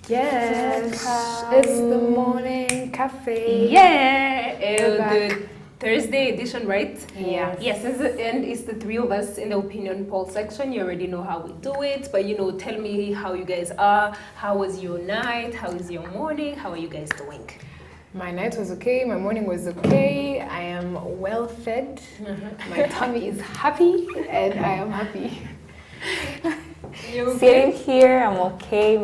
Yes, Welcome. it's the morning cafe. Yeah, We're back. the Thursday edition, right? Yeah. Yes, and it's the three of us in the opinion poll section. You already know how we do it, but tell me how you guys are. How was your night? How is your morning? How are you guys doing? My night was okay, my morning was okay. I am well fed. My tummy is happy, and I am happy. You okay? Sitting here, I'm okay.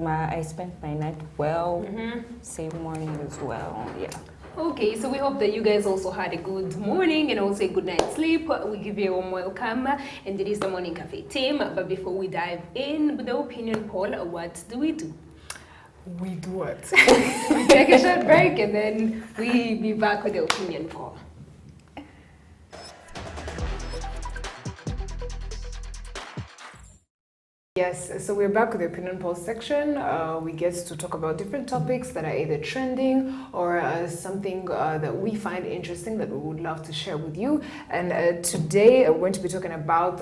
I spent my night well. Same morning as well. Yeah. Okay, so we hope that you guys also had a good morning and also a good night's sleep. We give you a warm welcome, and it is the Morning Cafe team. But before we dive in with the opinion poll, what do? We do what? We take a short break and then we be back with the opinion poll. Yes, so we're back with the opinion poll section. We get to talk about different topics that are either trending or something that we find interesting that we would love to share with you. And today we're going to be talking about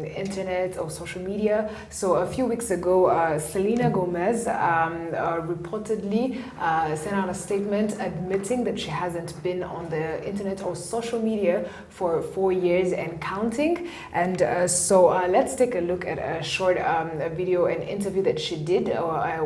internet or social media. So a few weeks ago, Selena Gomez reportedly sent out a statement admitting that she hasn't been on the internet or social media for 4 years and counting. And so let's take a look at a short a video, an interview that she did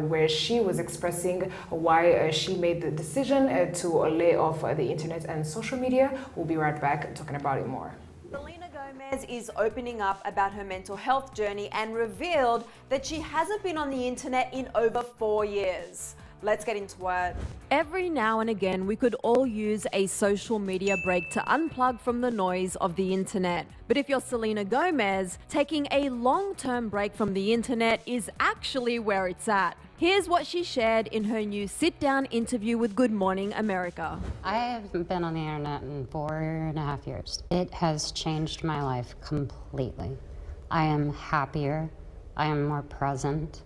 where she was expressing why she made the decision to lay off the internet and social media. We'll be right back talking about it more. Selena Gomez is opening up about her mental health journey and revealed that she hasn't been on the internet in over 4 years. Let's get into it. Every now and again, we could all use a social media break to unplug from the noise of the internet. But if you're Selena Gomez, taking a long-term break from the internet is actually where it's at. Here's what she shared in her new sit-down interview with Good Morning America. I haven't been on the internet in 4.5 years. It has changed my life completely. I am happier. I am more present.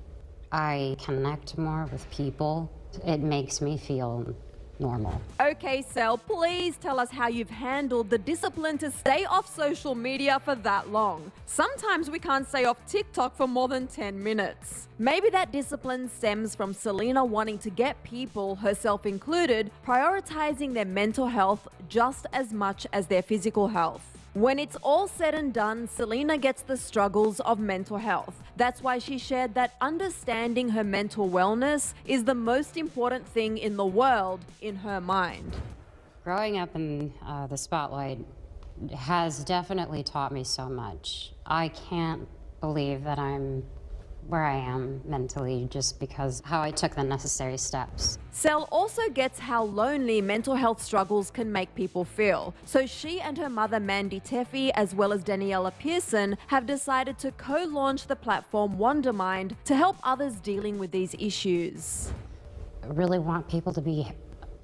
I connect more with people. It makes me feel normal. Okay, Sel, please tell us how you've handled the discipline to stay off social media for that long. Sometimes we can't stay off TikTok for more than 10 minutes. Maybe that discipline stems from Selena wanting to get people, herself included, prioritizing their mental health just as much as their physical health. When it's all said and done, Selena gets the struggles of mental health. That's why she shared that understanding her mental wellness is the most important thing in the world in her mind. Growing up in the spotlight has definitely taught me so much. I can't believe that I'm where I am mentally just because how I took the necessary steps. Sel also gets how lonely mental health struggles can make people feel. So she and her mother Mandy Teffy, as well as Daniela Pearson, have decided to co-launch the platform Wondermind to help others dealing with these issues. I really want people to be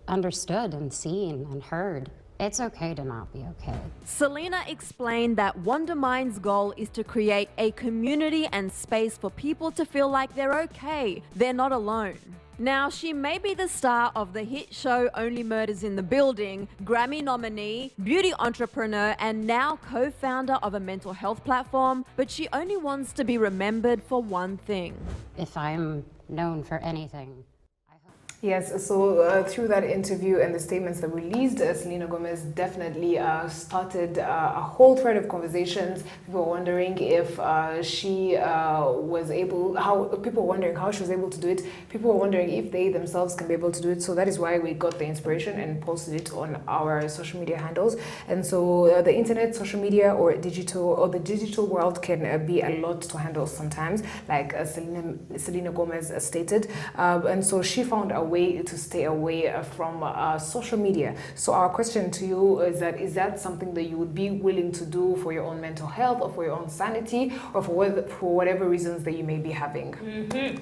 understood and seen and heard. It's okay to not be okay. Selena explained that Wondermind's goal is to create a community and space for people to feel like they're okay, they're not alone. Now, she may be the star of the hit show Only Murders in the Building, Grammy nominee, beauty entrepreneur, and now co-founder of a mental health platform, but she only wants to be remembered for one thing. If I'm known for anything, Yes, so through that interview and the statements that were released, Selena Gomez definitely started a whole thread of conversations. People were wondering if she was able, people were wondering how she was able to do it. People were wondering if they themselves can be able to do it. So that is why we got the inspiration and posted it on our social media handles. And so the internet, social media, or the digital world can be a lot to handle sometimes, like Selena Gomez stated. And so she found a way to stay away from social media. So our question to you is that something that you would be willing to do for your own mental health or for your own sanity or for whatever reasons that you may be having?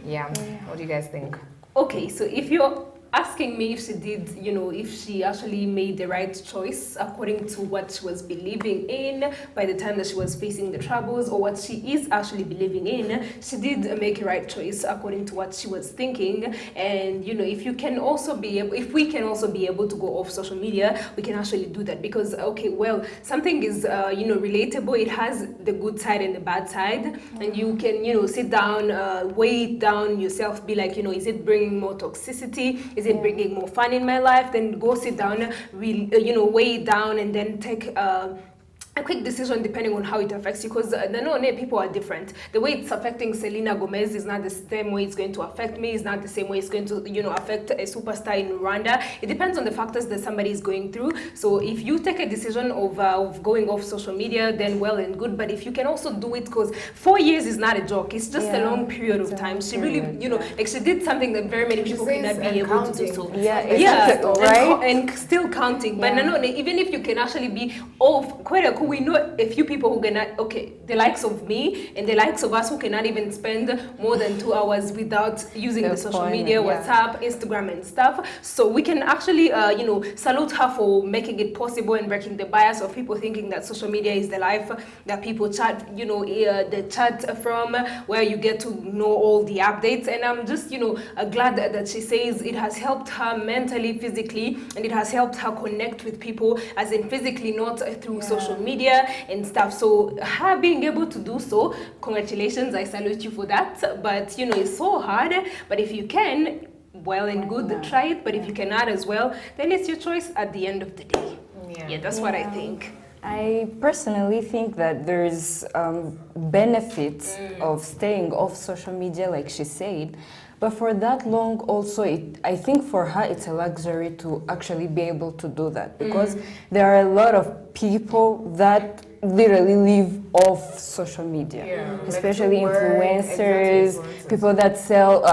Yeah. What do you guys think? Okay, so if you're asking me if she did, if she actually made the right choice according to what she was believing in by the time that she was facing the troubles, or what she is actually believing in. She did make a right choice according to what she was thinking. And if we can also be able to go off social media, we can actually do that, because something is relatable. It has the good side and the bad side, and you can sit down, weigh it down yourself, be like, is it bringing more toxicity? Is it bringing more fun in my life? Then go sit down, weigh it down, and then take a quick decision depending on how it affects you, because people are different. The way it's affecting Selena Gomez is not the same way it's going to affect me. It's not the same way it's going to affect a superstar in Rwanda. It depends on the factors that somebody is going through. So if you take a decision of going off social media, then well and good. But if you can also do it, because 4 years is not a joke. It's just a long period of time. She really, like she did something that very many people cannot be able to do. So right? and still counting. But even if you can actually be off quite a we know a few people who cannot, the likes of me and the likes of us who cannot even spend more than 2 hours without using the social media, WhatsApp, Instagram and stuff. So we can actually, salute her for making it possible and breaking the bias of people thinking that social media is the life that people chat, the chat from, where you get to know all the updates. And I'm just, glad that she says it has helped her mentally, physically, and it has helped her connect with people, as in physically, not through social media and stuff. So her being able to do so, congratulations, I salute you for that. But it's so hard. But if you can, well and good, try it. But if you cannot as well, then it's your choice at the end of the day. Yeah, that's what I think. I personally think that there's benefits of staying off social media, like she said. But for that long also, I think for her it's a luxury to actually be able to do that, because there are a lot of people that literally live off social media, especially like influencers, people that sell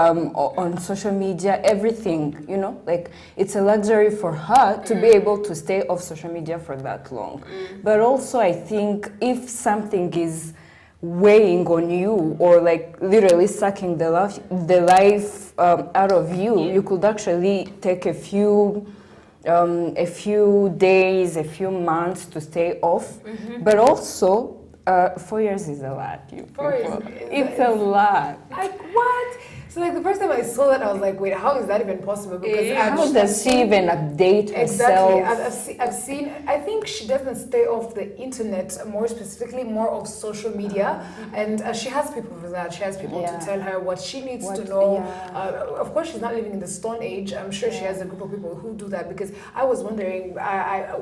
on social media, everything, like it's a luxury for her to be able to stay off social media for that long. But also I think if something is weighing on you, or like literally sucking the life out of you, you could actually take a few days, a few months to stay off. But also 4 years is a lot, you people. It's a lot. Like what? So like the first time I saw that, I was like, wait, how is that even possible? Because how does she even update herself? Exactly. I've seen, I think she doesn't stay off the internet, more specifically, more of social media. And she has people for that. She has people to tell her what she needs to know. Of course, she's not living in the Stone Age. I'm sure she has a group of people who do that, because I was wondering,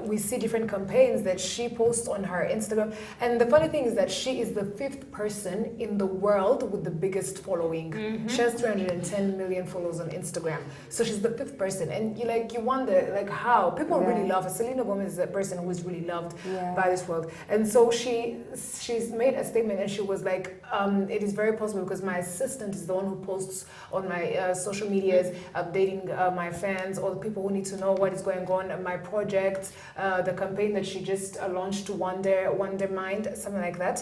we see different campaigns that she posts on her Instagram. And the funny thing is that she is the 5th person in the world with the biggest following. She has 310 million followers on Instagram. So she's the 5th person. And you wonder, like, how? People really love her. Selena Gomez is a person who is really loved by this world. And so she's made a statement, and she was like, it is very possible because my assistant is the one who posts on my social medias, updating my fans, all the people who need to know what is going on, my project, the campaign that she just launched, Wonder Mind, something like that,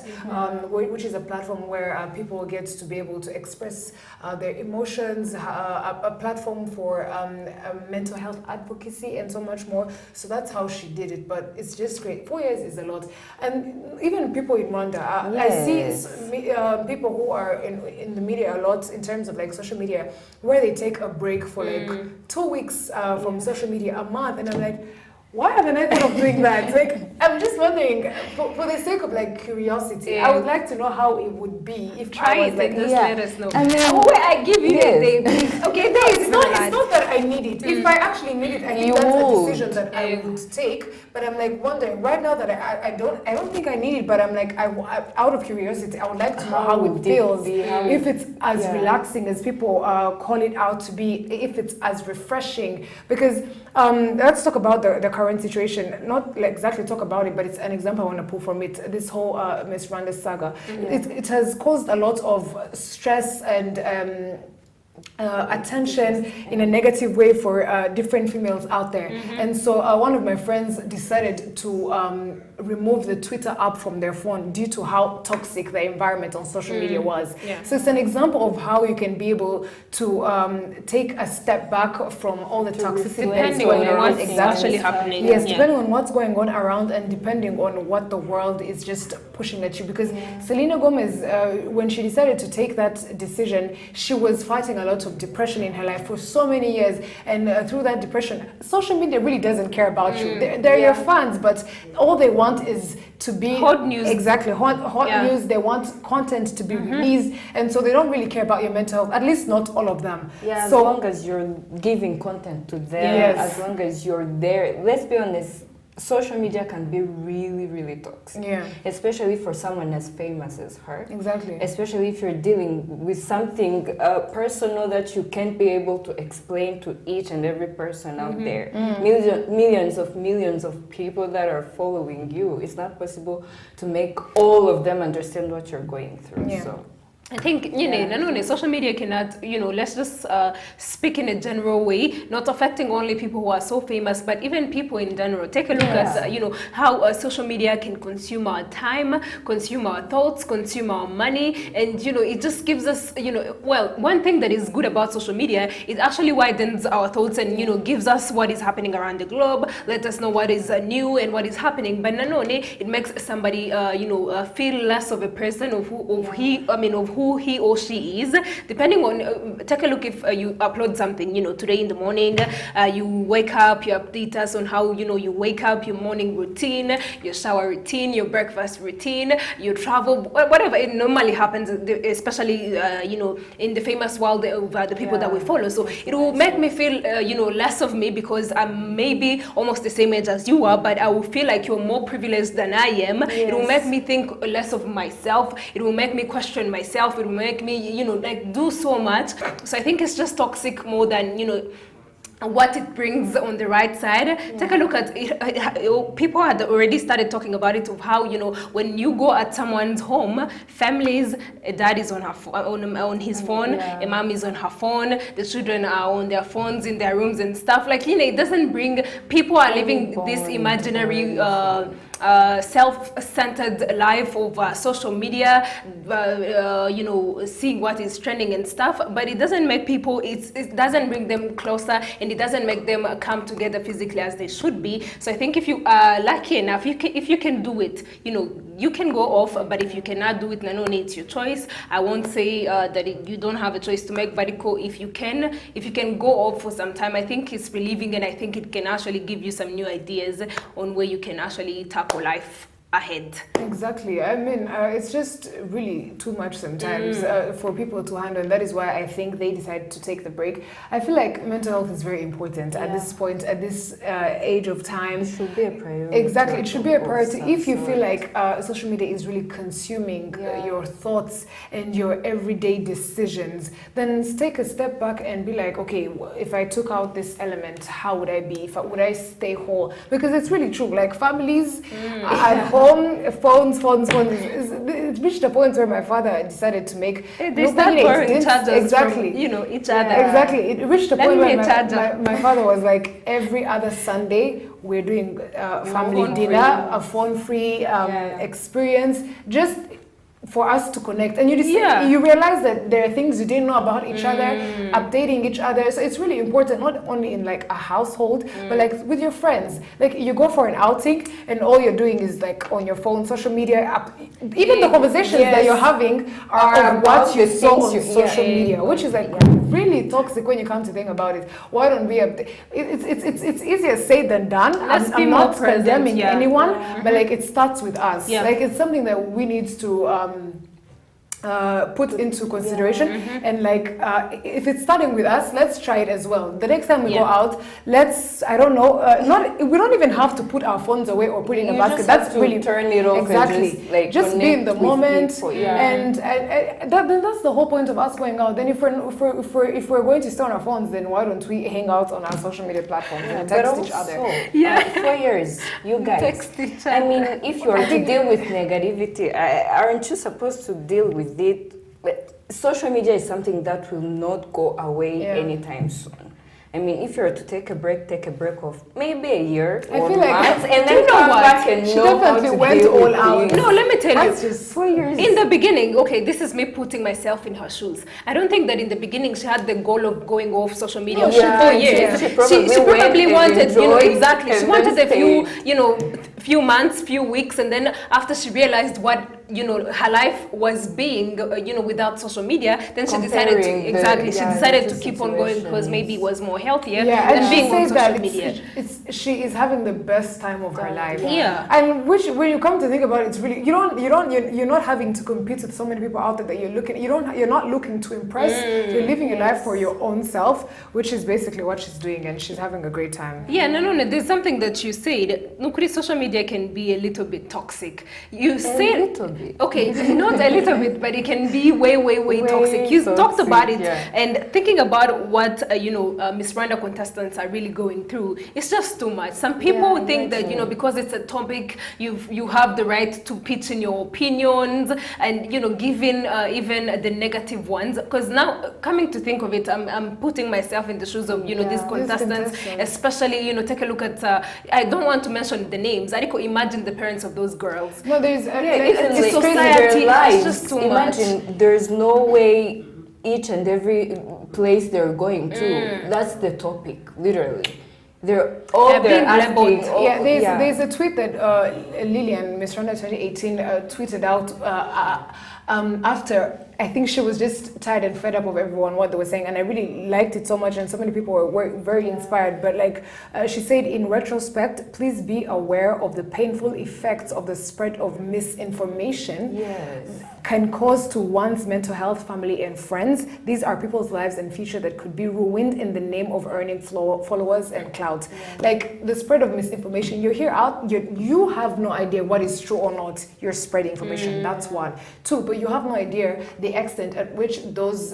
which is a platform where people get to be able to express their emotions, a platform for mental health advocacy and so much more. So that's how she did it, but it's just great. 4 years is a lot. And even people in Rwanda, I see people who are in the media a lot in terms of like social media, where they take a break for like 2 weeks from social media, a month, and I'm like, why haven't I thought of doing that? Like, I'm just wondering, for the sake of like curiosity, I would like to know how it would be if try I was it like, and just let us know. And then, I give you a day. okay, no, it's not that I need it. If I actually need it, I think that's a decision that I would take. But I'm like wondering right now that I don't think I need it. But I'm like, out of curiosity, I would like to know how it feels. If it's as relaxing as people call it out to be, if it's as refreshing. Because let's talk about the current situation. Not like exactly talk about it, but it's an example I want to pull from it. This whole Miss Rwanda saga. It has caused a lot of stress and attention in a negative way for different females out there. And so one of my friends decided to remove the Twitter app from their phone due to how toxic the environment on social media was. So it's an example of how you can be able to take a step back from all the toxicity that's depending going on around. what's actually happening. Yes, depending on what's going on around and depending on what the world is just pushing at you. Because Selena Gomez, when she decided to take that decision, she was fighting a lot of depression in her life for so many years, and through that depression, social media really doesn't care about you. They're your fans, but all they want is to be hot news. Exactly, hot news. They want content to be released, and so they don't really care about your mental health. At least not all of them. Yeah, so, as long as you're giving content to them, as long as you're there. Let's be honest, social media can be really, really toxic. Yeah. Especially for someone as famous as her. Exactly. Especially if you're dealing with something personal that you can't be able to explain to each and every person out there. Millions of people that are following you. It's not possible to make all of them understand what you're going through. Yeah. So. I think, social media cannot, let's just speak in a general way, not affecting only people who are so famous, but even people in general. Take a look at, how social media can consume our time, consume our thoughts, consume our money. And, it just gives us, one thing that is good about social media, it actually widens our thoughts and, gives us what is happening around the globe, let us know what is new and what is happening. But it makes somebody, feel less of a person of who he or she is, depending on, take a look if you upload something, today in the morning, you wake up, you update us on how, you wake up, your morning routine, your shower routine, your breakfast routine, your travel, whatever it normally happens, especially, in the famous world of the people that we follow. So it will make me feel, less of me because I'm maybe almost the same age as you are, but I will feel like you're more privileged than I am. It will make me think less of myself. It will make me question myself. It will make me, do so much. So I think it's just toxic more than, what it brings on the right side. Take a look at it. People had already started talking about it, of how, when you go at someone's home, families, a dad is on on his phone, a mom is on her phone, the children are on their phones in their rooms and stuff. Like, it doesn't bring, people are living this imaginary self-centered life of social media, seeing what is trending and stuff, but it doesn't make people, it doesn't bring them closer, and it doesn't make them come together physically as they should be. So I think if you are lucky enough, if you can do it, you can go off, but if you cannot do it, it's your choice. I won't say that you don't have a choice to make, but if you can go off for some time, I think it's relieving, and I think it can actually give you some new ideas on where you can actually tackle life ahead. Exactly. I mean, it's just really too much sometimes for people to handle, and that is why I think they decided to take the break. I feel like mental health is very important at this point, at this age of time. It should be a priority. Exactly, it should be a priority. If you feel like social media is really consuming your thoughts and your everyday decisions, then take a step back and be like, okay, if I took out this element, how would I be? Would I stay whole? Because it's really true. Like, families at home, phones. It reached a point where my father decided to make. They start borrowing chargers from, each other. Exactly. It reached a point where my father was like, every other Sunday we're doing family dinner, a phone-free experience, just for us to connect. And you realize that there are things you didn't know about each other, updating each other. So it's really important, not only in like a household, but like with your friends. Like, you go for an outing and all you're doing is like on your phone, social media, even the conversations that you're having are of what you saw on social media, which is like really toxic when you come to think about it. Why don't we update? It's easier said than done. I'm not condemning anyone, but like, it starts with us. Like, it's something that we need to put into consideration, and like, if it's starting with us, let's try it as well. The next time we go out, let's, I don't know, we don't even have to put our phones away or put it in a basket. That's really turn it off. Exactly. Just be in the moment, and that's the whole point of us going out. Then if we're going to stay on our phones, then why don't we hang out on our social media platforms and text each other? 4 years, you guys. Text each other. I mean, if you are to deal with negativity, aren't you supposed to deal with it social media is something that will not go away Yeah. anytime soon. I mean, if you're to take a break of maybe a year I or feel like- months, and Do you then know come what? back and She know how definitely to went deal all with out. things. No, let me tell you. That's just 4 years. In the beginning, okay, this is me putting myself in her shoes. I don't think that in the beginning she had the goal of going off social media No, for she 4 did, years. yeah. She probably She went probably and wanted, enjoyed exactly. She and wanted then a few, stayed. few months, few weeks, and then after she realized what, her life was being, without social media, then she decided Comparing to, the- exactly, she yeah, decided the to two keep on going because maybe it situations. was more healthier Yeah, than and she being on said social that media. she is having the best time of her life. Yeah. And which, when you come to think about it, it's really you're not having to compete with so many people out there that you're not looking to impress. You're living your life for your own self, which is basically what she's doing, and she's having a great time. Yeah, no. There's something that you said. Nukuri, social media can be a little bit toxic. You said little bit. Okay, not a little bit, but it can be way Way toxic. You talked toxic, about it, yeah. and thinking about what Miss Rwanda contestants are really going through, it's just too much. Some people Yeah, think that imagine. because it's a topic, you have the right to pitch in your opinions and give in even the negative ones. Because now, coming to think of it, I'm putting myself in the shoes of these These contestants, contestants. especially take a look at. I don't want to mention the names. I could imagine the parents of those girls. No, there's Even it's like crazy. society, their lives. it's just too much. Imagine there's no way each and every place they're going to. That's the topic, literally. They're They're being asking. labeled. Yeah, there's a tweet that Lillian, Miss Rwanda 2018, tweeted out after. I think she was just tired and fed up of everyone what they were saying, and I really liked it so much, and so many people were very inspired. But she said, in retrospect, please be aware of the painful effects of the spread of misinformation. Yes. Can cause to one's mental health, family, and friends. These are people's lives and future that could be ruined in the name of earning followers and clout. Like the spread of misinformation, you have no idea what is true or not. You're spreading information. That's one. Two, but you have no idea the extent at which those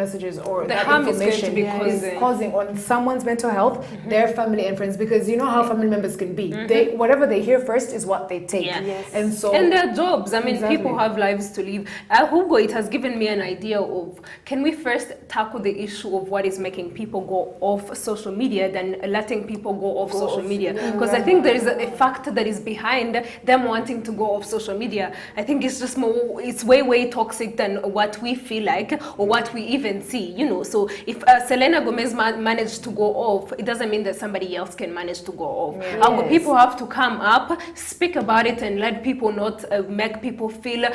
messages or The that harm is going to information be is causing on someone's mental health, their family and friends. Because you know how family members can be. Whatever they hear first is what they take. Yeah. Yes. And so And their jobs. I mean, Exactly. people have lives to live. Hugo, it has given me an idea of, can we first tackle the issue of what is making people go off social media than letting people go off social media? Because I think there is a factor that is behind them wanting to go off social media. I think it's just it's way toxic than what we feel like or what we even see, So if Selena Gomez managed to go off, it doesn't mean that somebody else can manage to go off. Yes. People have to come up, speak about it, and let people not make people feel,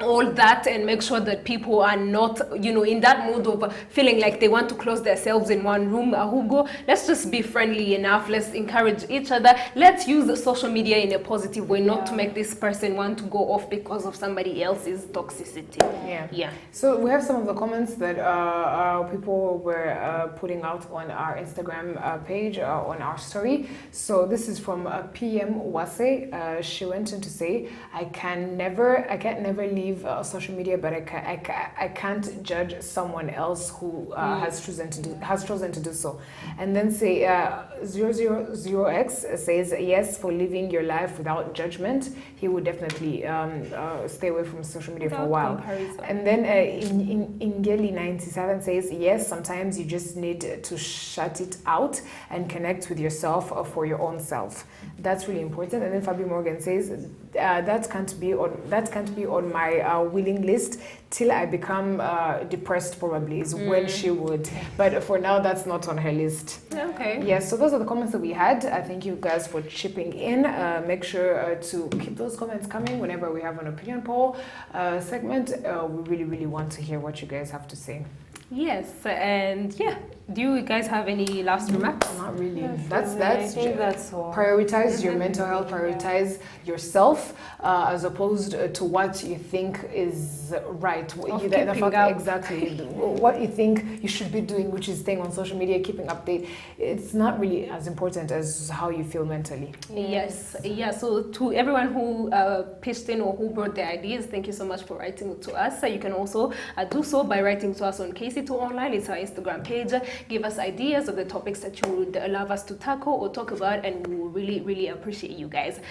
all that, and make sure that people are not, in that mood of feeling like they want to close themselves in one room. Hugo, let's just be friendly enough. Let's encourage each other. Let's use social media in a positive way, not to make this person want to go off because of somebody else's toxicity. Yeah. So we have some of the comments that people were putting out on our Instagram page, on our story. So this is from PM Wase. She went in to say, I can't never leave social media, but I can't judge someone else who has chosen to do so. And then say 000X says, yes, for living your life without judgment, he would definitely stay away from social media for a while. Comparison. And then Ingeli 97 says, yes, sometimes you just need to shut it out and connect with yourself for your own self. That's really important. And then Fabi Morgan says, that can't be on my willing list till I become depressed, probably is when she would. But for now, that's not on her list. Okay. Yes, so those are the comments that we had. Thank you guys for chipping in. Make sure to keep those comments coming whenever we have an opinion poll segment. We really want to hear what you guys have to say. Yes, and do you guys have any last remarks? Not really. I That's think that's all. prioritize your mental health, prioritize yourself as opposed to what you think is right. Exactly what you think you should be doing, which is staying on social media, keeping update. It's not really as important as how you feel mentally. Yes. So to everyone who pitched in or who brought their ideas, thank you so much for writing to us. You can also do so by writing to us on KC2 Online. It's our Instagram page. Give us ideas of the topics that you would love us to tackle or talk about, and we will really appreciate you guys.